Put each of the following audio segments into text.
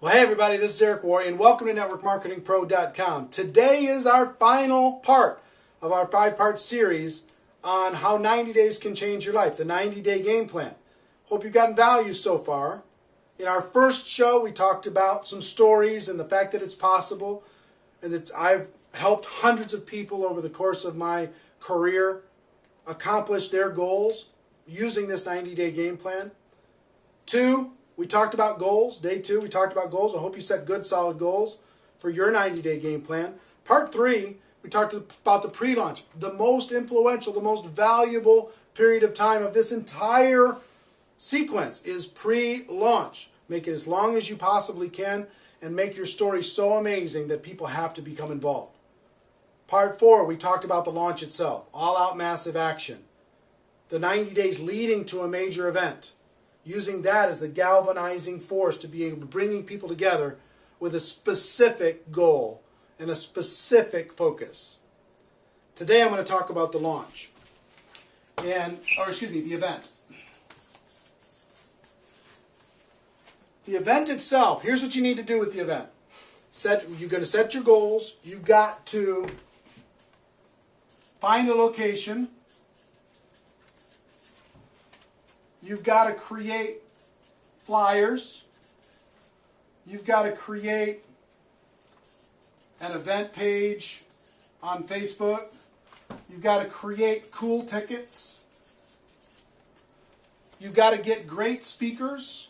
Well, hey everybody, this is Eric Worre, and welcome to NetworkMarketingPro.com. Today is our final part of our 5-part series on how 90 days can change your life, the 90-day game plan. Hope you've gotten value so far. In our first show, we talked about some stories and the fact that it's possible, and that I've helped hundreds of people over the course of my career accomplish their goals using this 90-day game plan. 2, we talked about goals. Day 2, we talked about goals. I hope you set good, solid goals for your 90-day game plan. Part 3, we talked about the pre-launch, the most influential, the most valuable period of time of this entire sequence is pre-launch. Make it as long as you possibly can and make your story so amazing that people have to become involved. Part 4, we talked about the launch itself, all-out massive action, the 90 days leading to a major event, using that as the galvanizing force to be able to bringing people together with a specific goal and a specific focus. Today I'm going to talk about the launch, the event. The event itself, here's what you need to do with the event. You're going to set your goals. You've got to find a location. You've got to create flyers. You've got to create an event page on Facebook. You've got to create cool tickets. You've got to get great speakers.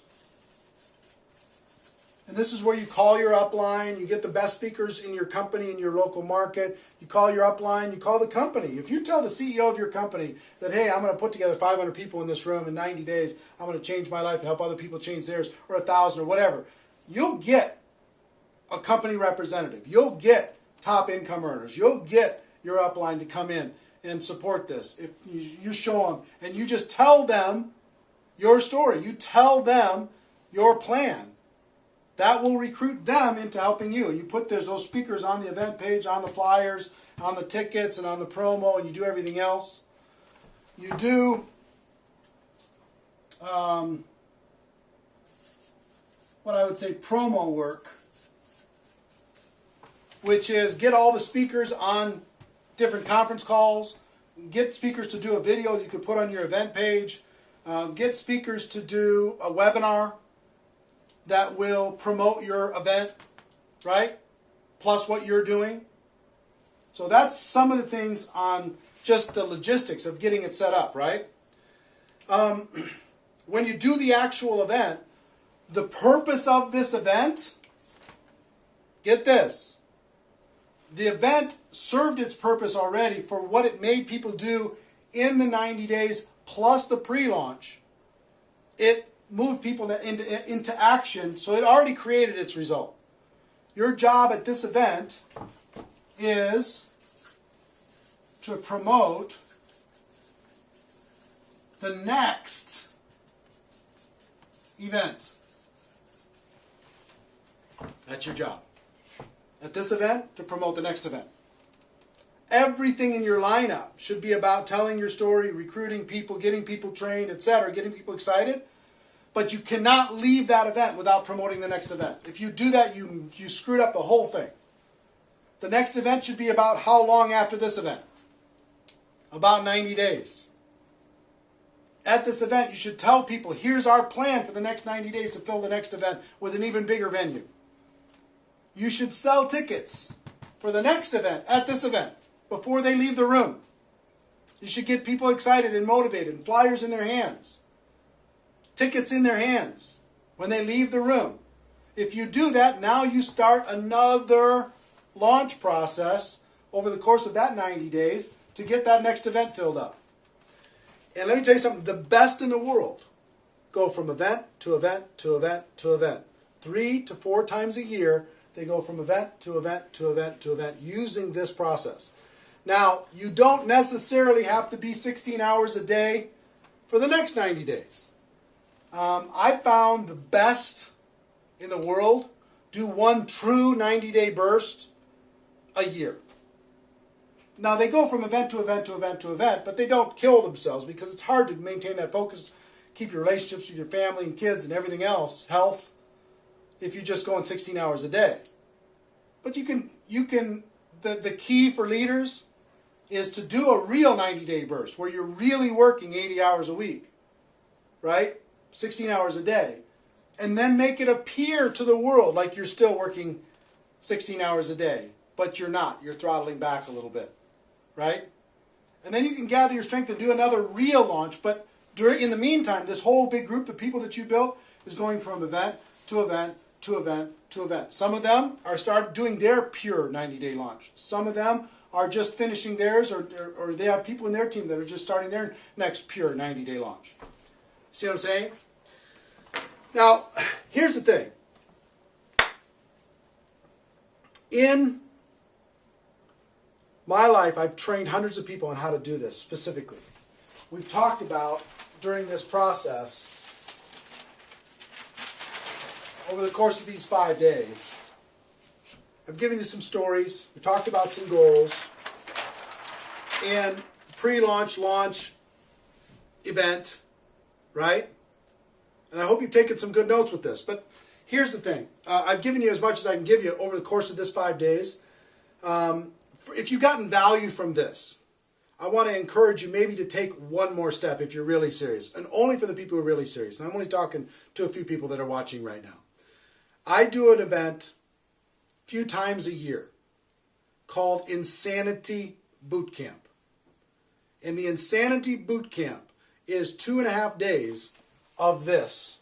And this is where you call your upline. You get the best speakers in your company, in your local market. You call your upline. You call the company. If you tell the CEO of your company that, hey, I'm going to put together 500 people in this room in 90 days. I'm going to change my life and help other people change theirs, or 1,000 or whatever. You'll get a company representative. You'll get top income earners. You'll get your upline to come in and support this. If you show them and you just tell them your story. You tell them your plan. That will recruit them into helping you. And you put those speakers on the event page, on the flyers, on the tickets, and on the promo, and you do everything else. You do what I would say promo work, which is get all the speakers on different conference calls, get speakers to do a video that you could put on your event page, get speakers to do a webinar that will promote your event, right? Plus what you're doing. So that's some of the things on just the logistics of getting it set up, right? When you do the actual event, the purpose of this event, get this, the event served its purpose already for what it made people do in the 90 days plus the pre-launch. It moved people into action, so it already created its result. Your job at this event is to promote the next event. That's your job. At this event, to promote the next event. Everything in your lineup should be about telling your story, recruiting people, getting people trained, etc., getting people excited. But you cannot leave that event without promoting the next event. If you do that, you screwed up the whole thing. The next event should be about how long after this event? About 90 days. At this event, you should tell people, here's our plan for the next 90 days to fill the next event with an even bigger venue. You should sell tickets for the next event at this event before they leave the room. You should get people excited and motivated and flyers in their hands. Tickets in their hands when they leave the room. If you do that, now you start another launch process over the course of that 90 days to get that next event filled up. And let me tell you something, the best in the world go from event to event to event to event. 3 to 4 times a year, they go from event to event to event to event using this process. Now, you don't necessarily have to be 16 hours a day for the next 90 days. I found the best in the world do one true 90-day burst a year. Now, they go from event to event to event to event, but they don't kill themselves because it's hard to maintain that focus, keep your relationships with your family and kids and everything else, health, if you're just going 16 hours a day. But the key for leaders is to do a real 90-day burst where you're really working 80 hours a week, right? 16 hours a day. And then make it appear to the world like you're still working 16 hours a day, but you're not. You're throttling back a little bit, right? And then you can gather your strength and do another real launch, but in the meantime, this whole big group of people that you built is going from event to event to event to event. Some of them are start doing their pure 90-day launch. Some of them are just finishing theirs, or they have people in their team that are just starting their next pure 90-day launch. See what I'm saying? Now, here's the thing. In my life, I've trained hundreds of people on how to do this specifically. We've talked about, during this process, over the course of these 5 days, I've given you some stories. We talked about some goals. And pre-launch, launch, event, right? And I hope you've taken some good notes with this. But here's the thing. I've given you as much as I can give you over the course of this 5 days. If you've gotten value from this, I want to encourage you maybe to take one more step if you're really serious. And only for the people who are really serious. And I'm only talking to a few people that are watching right now. I do an event a few times a year called Insanity Boot Camp. And the Insanity Boot Camp is 2.5 days of this.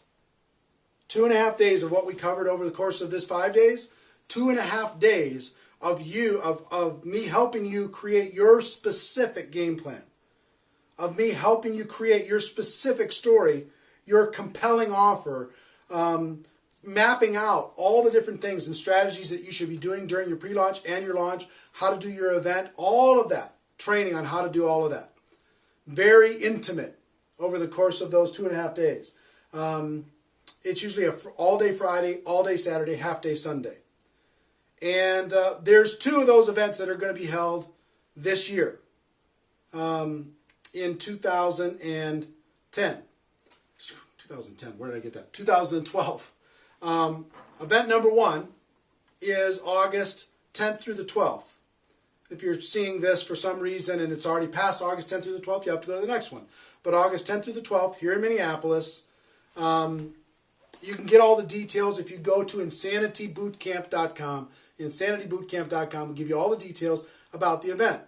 2.5 days of what we covered over the course of this 5 days. 2.5 days of me helping you create your specific game plan. Of me helping you create your specific story, your compelling offer, mapping out all the different things and strategies that you should be doing during your pre-launch and your launch, how to do your event, all of that. Training on how to do all of that. Very intimate over the course of those 2.5 days. It's usually an all-day Friday, all-day Saturday, half-day Sunday. And there's 2 of those events that are going to be held this year in 2010. 2010, where did I get that? 2012. Event number 1 is August 10th through the 12th. If you're seeing this for some reason and it's already past August 10th through the 12th, you have to go to the next one. But August 10th through the 12th, here in Minneapolis, you can get all the details if you go to insanitybootcamp.com. Insanitybootcamp.com will give you all the details about the event.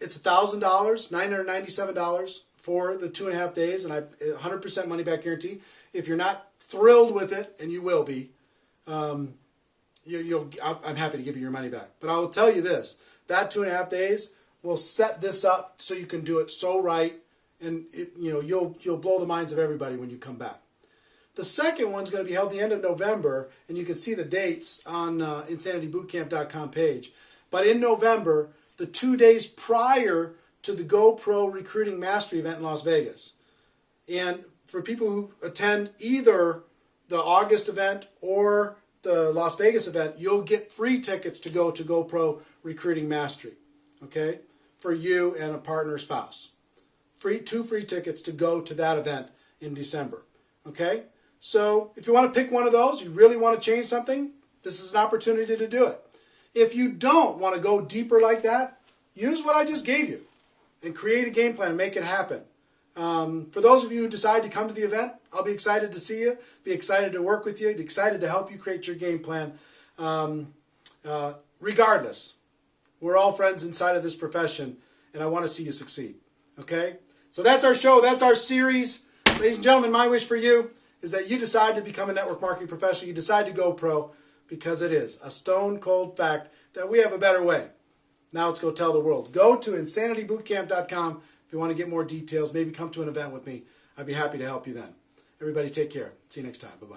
It's $1,000, $997 for the 2.5 days, and 100% money back guarantee. If you're not thrilled with it, and you will be, I'm happy to give you your money back. But I will tell you this: that 2.5 days will set this up so you can do it so right, and you'll blow the minds of everybody when you come back. The second one's going to be held the end of November, and you can see the dates on insanitybootcamp.com page. But in November, the 2 days prior to the GoPro Recruiting Mastery event in Las Vegas. And for people who attend either the August event or the Las Vegas event, you'll get free tickets to go to GoPro Recruiting Mastery, okay, for you and a partner or spouse. 2 free tickets to go to that event in December, okay? So if you want to pick one of those, you really want to change something, this is an opportunity to do it. If you don't want to go deeper like that, use what I just gave you and create a game plan and make it happen. For those of you who decide to come to the event, I'll be excited to see you, be excited to work with you, excited to help you create your game plan. Regardless, we're all friends inside of this profession, and I want to see you succeed. Okay? So that's our show. That's our series. Ladies and gentlemen, my wish for you is that you decide to become a network marketing professional. You decide to go pro, because it is a stone cold fact that we have a better way. Now let's go tell the world. Go to insanitybootcamp.com if you want to get more details. Maybe come to an event with me. I'd be happy to help you then. Everybody take care. See you next time. Bye-bye.